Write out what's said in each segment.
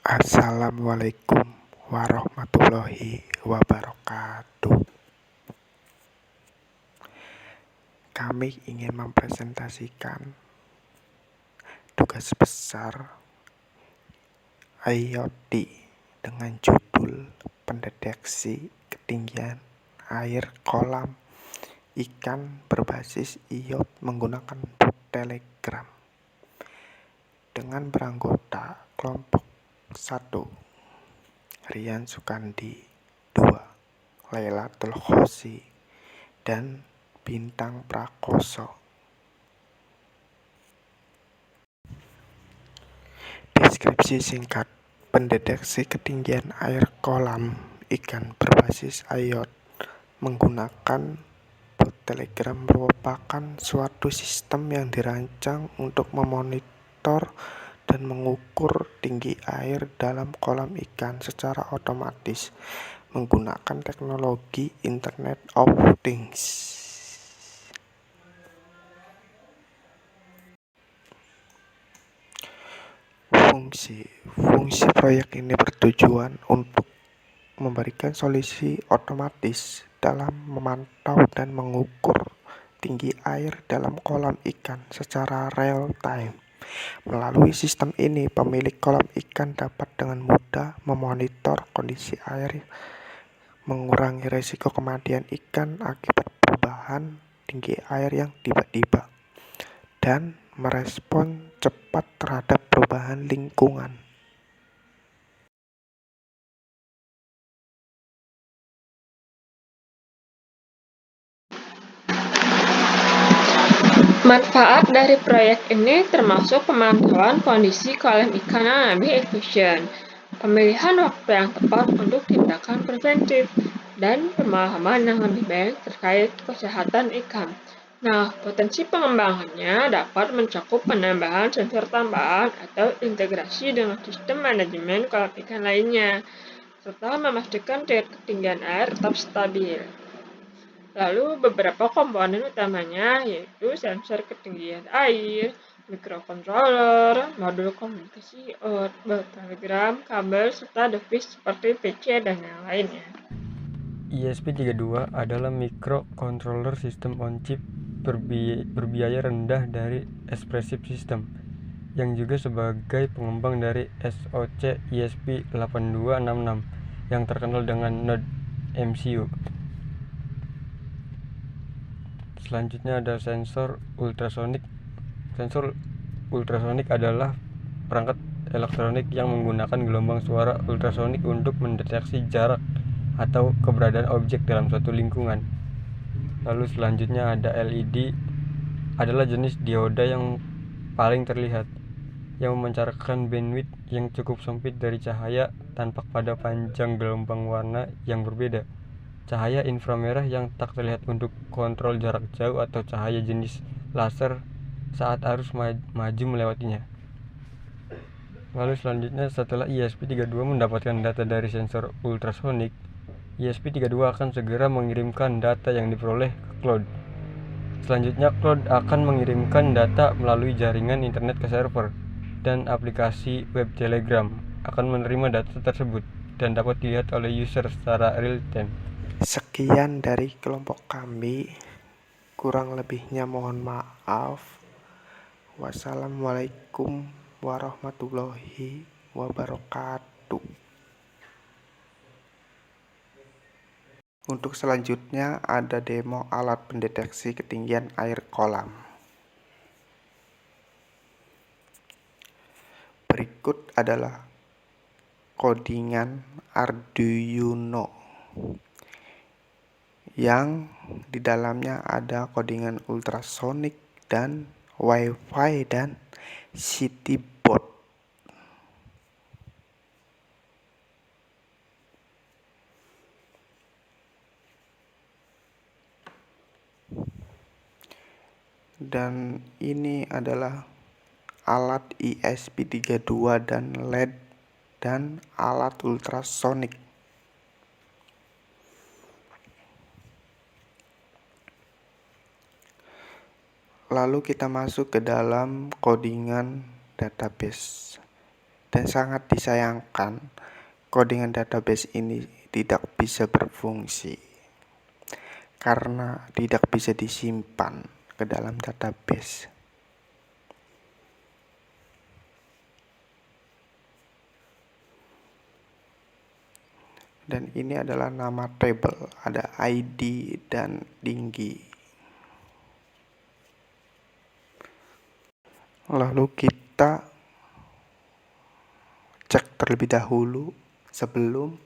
Assalamualaikum warahmatullahi wabarakatuh. Kami ingin mempresentasikan tugas besar IoT dengan judul pendeteksi ketinggian air kolam ikan berbasis iot menggunakan bot Telegram dengan beranggota kelompok 1 Rian Sukandi, 2 Lailatul Khosi, dan Bintang Prakoso. Deskripsi singkat pendeteksi ketinggian air kolam ikan berbasis IoT menggunakan bot Telegram merupakan suatu sistem yang dirancang untuk memonitor dan mengukur tinggi air dalam kolam ikan secara otomatis menggunakan teknologi Internet of Things. Fungsi proyek ini bertujuan untuk memberikan solusi otomatis dalam memantau dan mengukur tinggi air dalam kolam ikan secara real time. Melalui sistem ini, pemilik kolam ikan dapat dengan mudah memonitor kondisi air, mengurangi risiko kematian ikan akibat perubahan tinggi air yang tiba-tiba, dan merespon cepat terhadap perubahan lingkungan. Manfaat dari proyek ini termasuk pemantauan kondisi kolam ikan yang lebih efisien, pemilihan waktu yang tepat untuk tindakan preventif, dan pemahaman yang lebih baik terkait kesehatan ikan. Nah, potensi pengembangannya dapat mencakup penambahan sensor tambahan atau integrasi dengan sistem manajemen kolam ikan lainnya, serta memastikan tingkat ketinggian air tetap stabil. Lalu beberapa komponen utamanya yaitu sensor ketinggian air, microcontroller, modul komunikasi IoT, bot Telegram, kabel, serta device seperti PC dan yang lainnya. ESP32 adalah microcontroller sistem on-chip berbiaya rendah dari Espressif System, yang juga sebagai pengembang dari SoC ESP8266 yang terkenal dengan Node MCU. Selanjutnya ada sensor ultrasonik. Sensor ultrasonik adalah perangkat elektronik yang menggunakan gelombang suara ultrasonik untuk mendeteksi jarak atau keberadaan objek dalam suatu lingkungan. Lalu selanjutnya ada LED, adalah jenis dioda yang paling terlihat, yang memancarkan bandwidth yang cukup sempit dari cahaya tanpa pada panjang gelombang warna yang berbeda. Cahaya inframerah yang tak terlihat untuk kontrol jarak jauh atau cahaya jenis laser saat arus maju melewatinya. Lalu selanjutnya setelah ESP32 mendapatkan data dari sensor ultrasonik, ESP32 akan segera mengirimkan data yang diperoleh ke cloud. Selanjutnya cloud akan mengirimkan data melalui jaringan internet ke server, dan aplikasi web Telegram akan menerima data tersebut dan dapat dilihat oleh user secara real time. Sekian dari kelompok kami, kurang lebihnya mohon maaf. Wassalamualaikum warahmatullahi wabarakatuh. Untuk selanjutnya ada demo alat pendeteksi ketinggian air kolam. Berikut adalah codingan Arduino yang di dalamnya ada codingan ultrasonic dan Wi-Fi dan CityBot. Dan ini adalah alat ESP32 dan LED dan alat ultrasonik. Lalu kita masuk ke dalam codingan database. Dan sangat disayangkan, codingan database ini tidak bisa berfungsi karena tidak bisa disimpan ke dalam database. Dan ini adalah nama table, ada ID dan tinggi. Lalu kita cek terlebih dahulu sebelum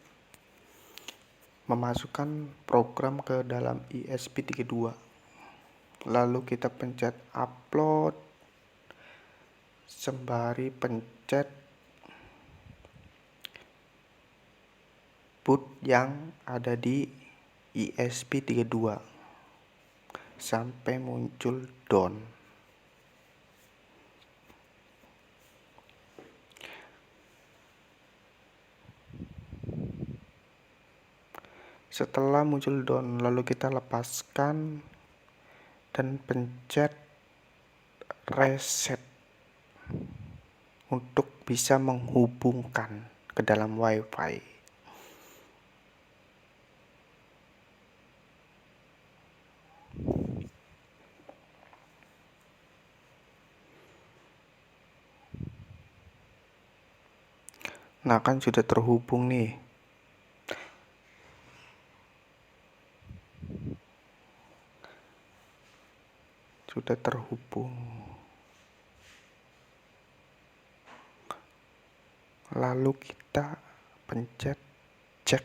memasukkan program ke dalam ESP32. Lalu kita pencet upload sembari pencet boot yang ada di ESP32 sampai muncul down. Setelah muncul down, lalu kita lepaskan dan pencet reset untuk bisa menghubungkan ke dalam WiFi. Nah, kan sudah terhubung nih. Sudah terhubung. Lalu kita pencet cek.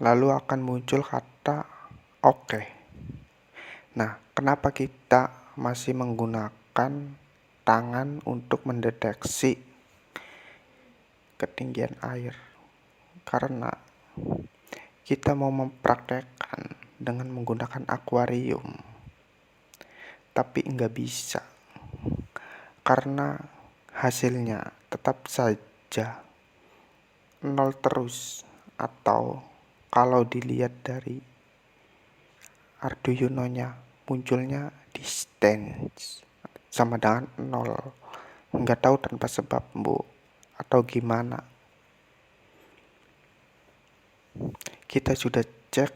Lalu akan muncul kata oke. Nah, kenapa kita masih menggunakan tangan untuk mendeteksi ketinggian air? Karena kita mau mempraktekkan dengan menggunakan akuarium, tapi nggak bisa karena hasilnya tetap saja nol terus, atau kalau dilihat dari Arduino-nya munculnya distance sama dengan nol. Nggak tahu tanpa sebab, Bu, atau gimana. Kita sudah cek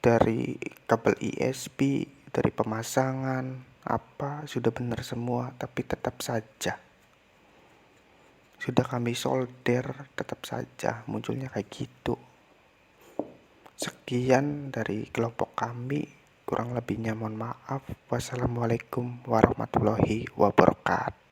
dari kabel ISP, dari pemasangan, apa sudah benar semua, tapi tetap saja. Sudah kami solder, tetap saja munculnya kayak gitu. Sekian dari kelompok kami. Kurang lebihnya mohon maaf. Wassalamualaikum warahmatullahi wabarakatuh.